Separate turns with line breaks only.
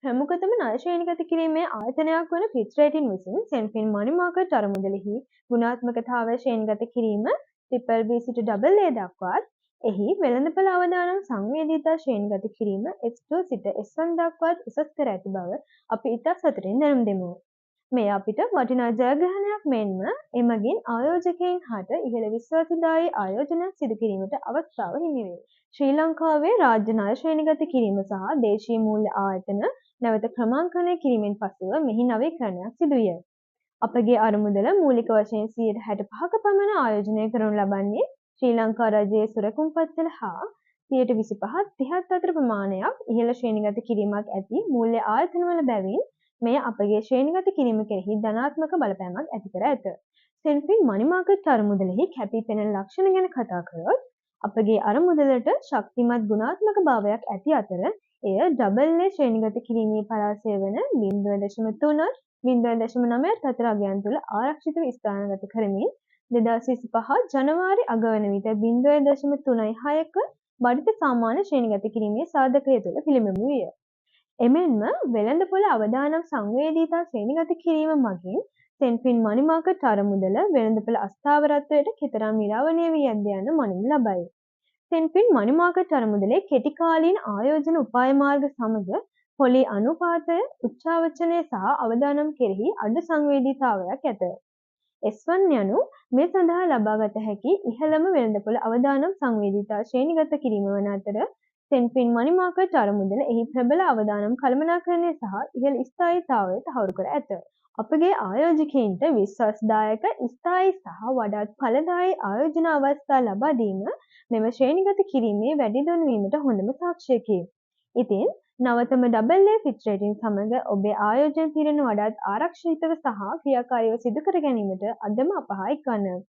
ප්‍රමුඛතම ණය ශ්‍රේණිගත කිරීමේ ආයතනයක් වන ෆිච් රේටින් විසින් සෙන්ෆින් මනි මාකට් අරමුදලෙහි ගුණාත්මකතාවය ශ්‍රේණිගත කිරීම BBB සිට AA දක්වාත්, එහි වෙළඳපොළ අවදානම් සංවේදීතා ශ්‍රේණිගත කිරීම S2 සිට S1 දක්වාත් උසස් කර ඇති බව අපි ඉතා සතුටින් දැනුම් දෙමු. මෙය අපිට වටිනා ජයග්‍රහණයක් මෙන්ම එමගින් ආයෝජකයින් හට ඉහළ විශ්වාසදායී ආයෝජනයක් සිදු කිරීමට අවස්ථාව හිමි වේ. ශ්‍රී ලංකාවේ රාජ්‍ය ණය ශ්‍රේණිගත කිරීම සහ දේශීය මූල්‍ය ආයතන නැවත ක්‍රමාංකනය කිරීමෙන් පසුව මෙහි නවීකරණයක් සිදුවිය. අපගේ අරමුදල මූලික වශයෙන් 65ක පමණ ආයෝජනය කරනු ලබන්නේ ශ්‍රී ලංකා රජයේ සුරකුම්පත්වල හා 25-30 අතර ප්‍රමාණයක් ඉහළ ශ්‍රේණිගත කිරීමක් ඇති මූල්‍ය ආයතනවල බැවින් මෙය අපගේ ශ්‍රේණිගත කිරීම කෙරෙහි ධනාත්මක බලපෑමක් ඇති කර ඇත. සෙන්ෆින් මනි මාකට් අරමුදලෙහි කැපී පෙනෙන ලක්ෂණ ගැන කතා කරොත් අපගේ අරමුදලට ශක්තිමත් ගුණාත්මක භාවයක් ඇති අතර එය AA ශ්‍රේණිගත කිරීමේ පරාසය වන 0.3 0.9 අතර අගයන් තුළ ආරක්ෂිතව ස්ථානගත කරමින් 2025 ජනවාරි අග වන විට 0.36ක බඩිත සාමාන්‍ය ශ්‍රේණිගත කිරීමේ සාධකය තුළ පිළිඹු විය. එමෙන්ම වෙළඳපොළ අවදානම් සංවේදීතා ශ්‍රේණිගත කිරීම මගින් සෙන්ෆින් මනි මාකට් අරමුදල වෙළඳපොළ අස්ථාවරත්වයට කෙතරම් නිරාවනය වී ඇද්ද යන්න මනිනු ලබයි. සෙන්ෆින් මනි මාකට් අරමුදලේ කෙටි කාලීන ආයෝජන උපාය මාර්ග සමග පොලී අනුපාතය, උච්චාවචනය සහ අවදානම් කෙරෙහි අඩු සංවේදීතාවයක් ඇත. S1 යනු මේ සඳහා ලබාගත හැකි ඉහළම වෙළඳපොළ අවදානම් සංවේදීතා ශ්‍රේණිගත කිරීම වන අතර සෙන්ෆින් මනි මාකට් අරමුදල එහි ප්‍රබල අවදානම් කළමනාකරණය සහ ඉහළ ස්ථායීතාවය තහවුරු කර ඇත. අපගේ ආයෝජකයින්ට විශ්වාසදායක, ස්ථායී සහ වඩාත් ඵලදායී ආයෝජන අවස්ථා ලබා දීම මෙම ශ්‍රේණිගත කිරීමේ වැඩිදියුණු වීමට හොඳම සාක්ෂියකි. ඉතින් නවතම AA ෆිච් රේටින් සමග ඔබේ ආයෝජන තීරණ වඩාත් ආරක්ෂිතව සහ ක්‍රියාකාරීව සිදු කර ගැනීමට අදම අප හා එක්වන්න.